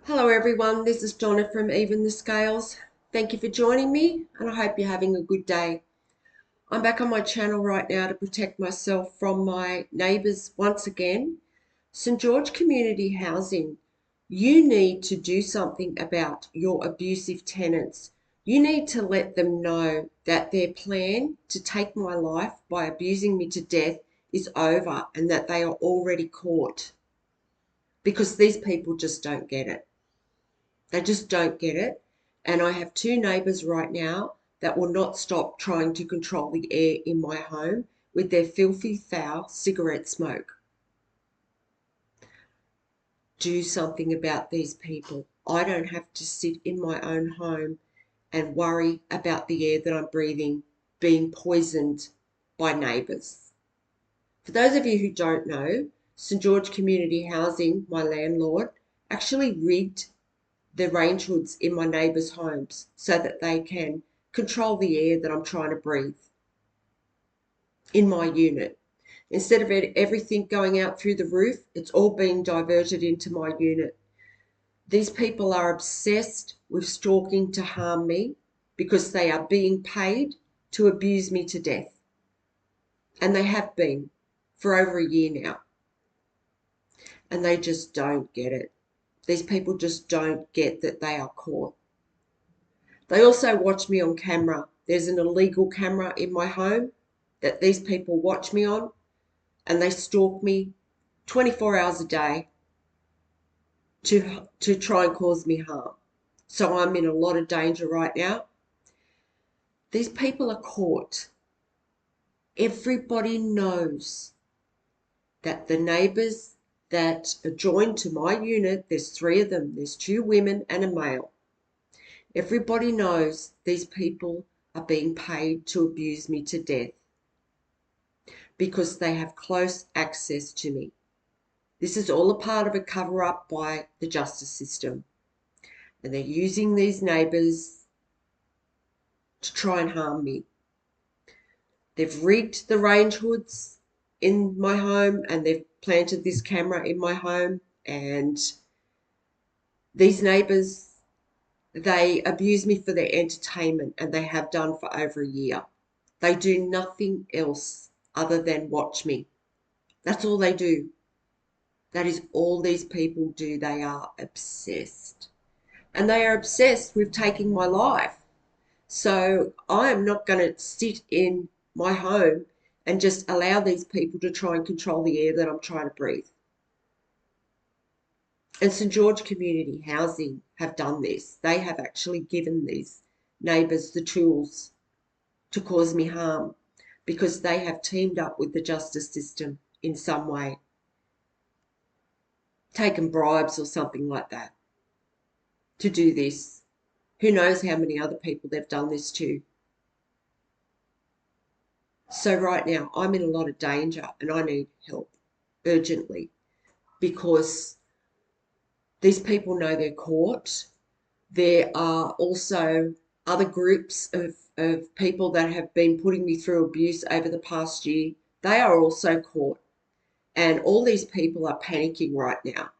Hello everyone, this is Donna from Even the Scales. Thank you for joining me and I hope you're having a good day. I'm back on my channel right now to protect myself from my neighbours once again. St George Community Housing, you need to do something about your abusive tenants. You need to let them know that their plan to take my life by abusing me to death is over and that they are already caught, because these people just don't get it. They just don't get it. And I have two neighbours right now that will not stop trying to control the air in my home with their filthy, foul cigarette smoke. Do something about these people. I don't have to sit in my own home and worry about the air that I'm breathing being poisoned by neighbours. For those of you who don't know, St George Community Housing, my landlord, actually rigged the range hoods in my neighbours' homes so that they can control the air that I'm trying to breathe in my unit. Instead of everything going out through the roof, it's all being diverted into my unit. These people are obsessed with stalking to harm me because they are being paid to abuse me to death. And they have been for over a year now. And they just don't get it. These people just don't get that they are caught. They also watch me on camera. There's an illegal camera in my home that these people watch me on, and they stalk me 24 hours a day to try and cause me harm. So I'm in a lot of danger right now. These people are caught. Everybody knows that the neighbours that are joined to my unit, there's three of them, there's two women and a male. Everybody knows these people are being paid to abuse me to death because they have close access to me. This is all a part of a cover-up by the justice system. And they're using these neighbours to try and harm me. They've rigged the range hoods in my home and they've planted this camera in my home, and these neighbours, they abuse me for their entertainment, and they have done for over a year. They do nothing else other than watch me. That's all they do. That is all these people do. They are obsessed. And they are obsessed with taking my life. So I am not going to sit in my home and just allow these people to try and control the air that I'm trying to breathe. And St George Community Housing have done this. They have actually given these neighbours the tools to cause me harm because they have teamed up with the justice system in some way, taken bribes or something like that to do this. Who knows how many other people they've done this to. So right now I'm in a lot of danger and I need help urgently because these people know they're caught. There are also other groups of people that have been putting me through abuse over the past year. They are also caught. And all these people are panicking right now.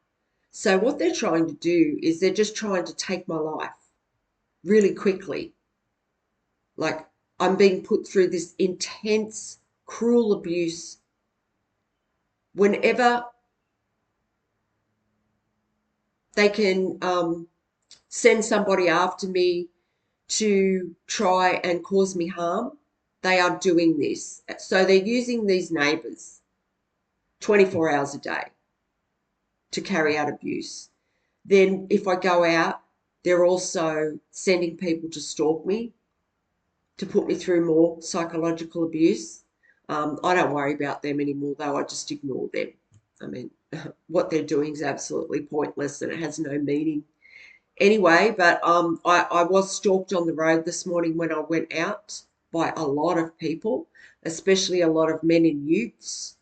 So what they're trying to do is they're just trying to take my life really quickly. Like, I'm being put through this intense, cruel abuse. Whenever they can send somebody after me to try and cause me harm, they are doing this. So they're using these neighbours 24 hours a day to carry out abuse. Then if I go out, they're also sending people to stalk me, to put me through more psychological abuse. I don't worry about them anymore, though. I just ignore them. I mean, what they're doing is absolutely pointless and it has no meaning. Anyway, but I was stalked on the road this morning when I went out by a lot of people, especially a lot of men and youths.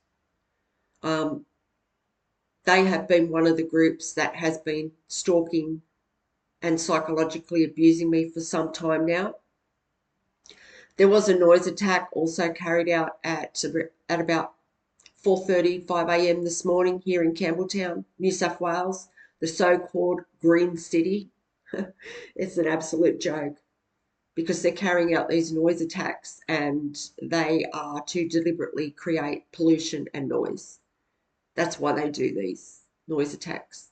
They have been one of the groups that has been stalking and psychologically abusing me for some time now. There was a noise attack also carried out at about 4:30, 5 a.m. this morning here in Campbelltown, New South Wales. the so-called green city. It's an absolute joke because they're carrying out these noise attacks and they are to deliberately create pollution and noise. That's why they do these noise attacks.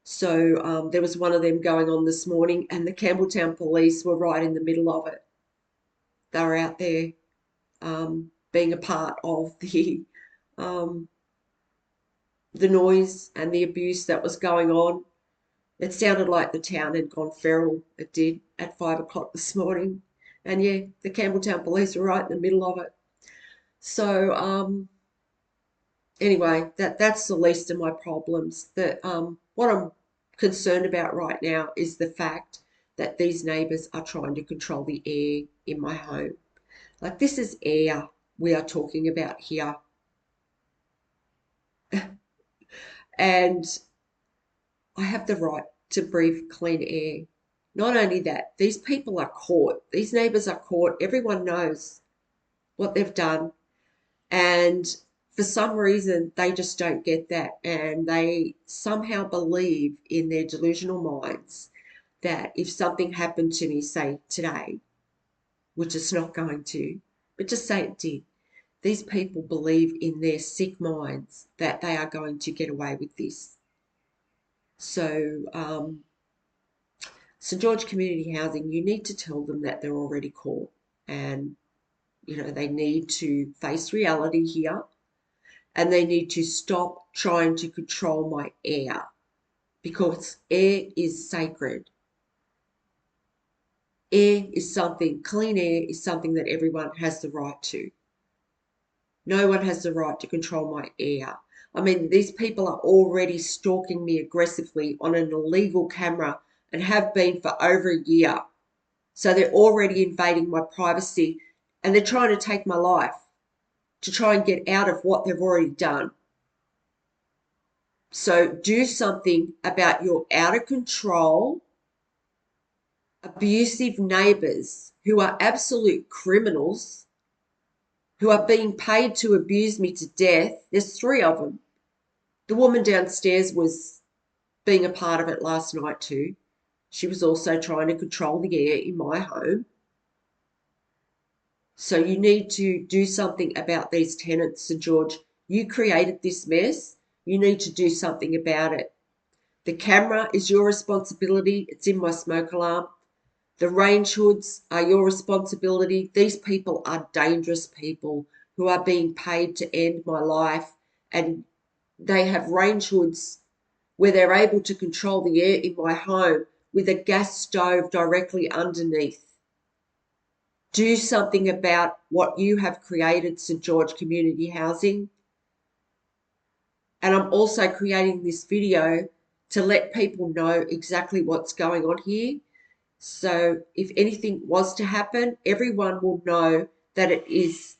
So there was one of them going on this morning and the Campbelltown police were right in the middle of it. They were out there being a part of um, the noise and the abuse that was going on. It sounded like the town had gone feral. It did at 5 o'clock this morning. And yeah, the Campbelltown police were right in the middle of it. So anyway, that's the least of my problems. What I'm concerned about right now is the fact that these neighbours are trying to control the air in my home. Like, this is air we are talking about here. And I have the right to breathe clean air. Not only that, these people are caught. These neighbours are caught. Everyone knows what they've done. And for some reason, they just don't get that. And they somehow believe in their delusional minds that if something happened to me, say today, which it's not going to, but just say it did, these people believe in their sick minds that they are going to get away with this. So St George Community Housing, you need to tell them that they're already caught and, they need to face reality here and they need to stop trying to control my air because air is sacred. Clean air is something that everyone has the right to. No one has the right to control my air. I mean, these people are already stalking me aggressively on an illegal camera and have been for over a year. So they're already invading my privacy and they're trying to take my life to try and get out of what they've already done. So do something about your out of control, abusive neighbours who are absolute criminals, who are being paid to abuse me to death. There's 3 of them. The woman downstairs was being a part of it last night too. She was also trying to control the air in my home. So you need to do something about these tenants, St George. You created this mess. You need to do something about it. The camera is your responsibility. It's in my smoke alarm. The range hoods are your responsibility. These people are dangerous people who are being paid to end my life, and they have range hoods where they're able to control the air in my home with a gas stove directly underneath. Do something about what you have created, St George Community Housing. And I'm also creating this video to let people know exactly what's going on here. So if anything was to happen, everyone will know that it is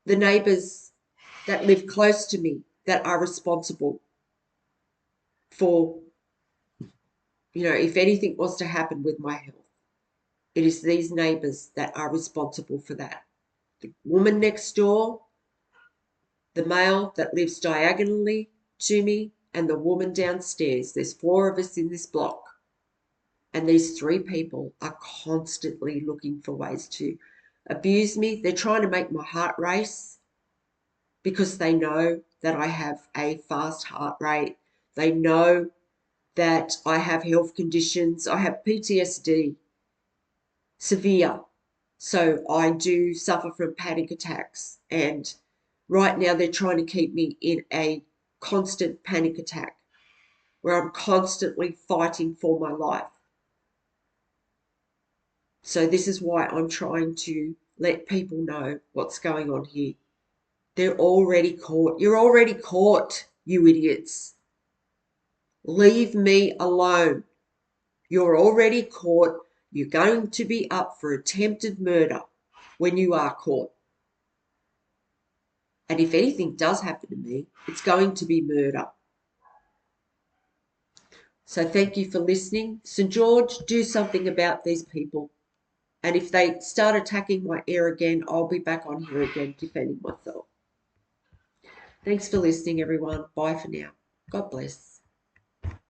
the neighbours that live close to me that are responsible for, if anything was to happen with my health. It is these neighbours that are responsible for that. The woman next door, the male that lives diagonally to me, and the woman downstairs. There's 4 of us in this block. And these 3 people are constantly looking for ways to abuse me. They're trying to make my heart race because they know that I have a fast heart rate. They know that I have health conditions. I have PTSD, severe. So I do suffer from panic attacks. And right now they're trying to keep me in a constant panic attack where I'm constantly fighting for my life. So this is why I'm trying to let people know what's going on here. They're already caught. You're already caught, you idiots. Leave me alone. You're already caught. You're going to be up for attempted murder when you are caught. And if anything does happen to me, it's going to be murder. So thank you for listening. St George, do something about these people. And if they start attacking my ear again, I'll be back on here again defending myself. Thanks for listening, everyone. Bye for now. God bless.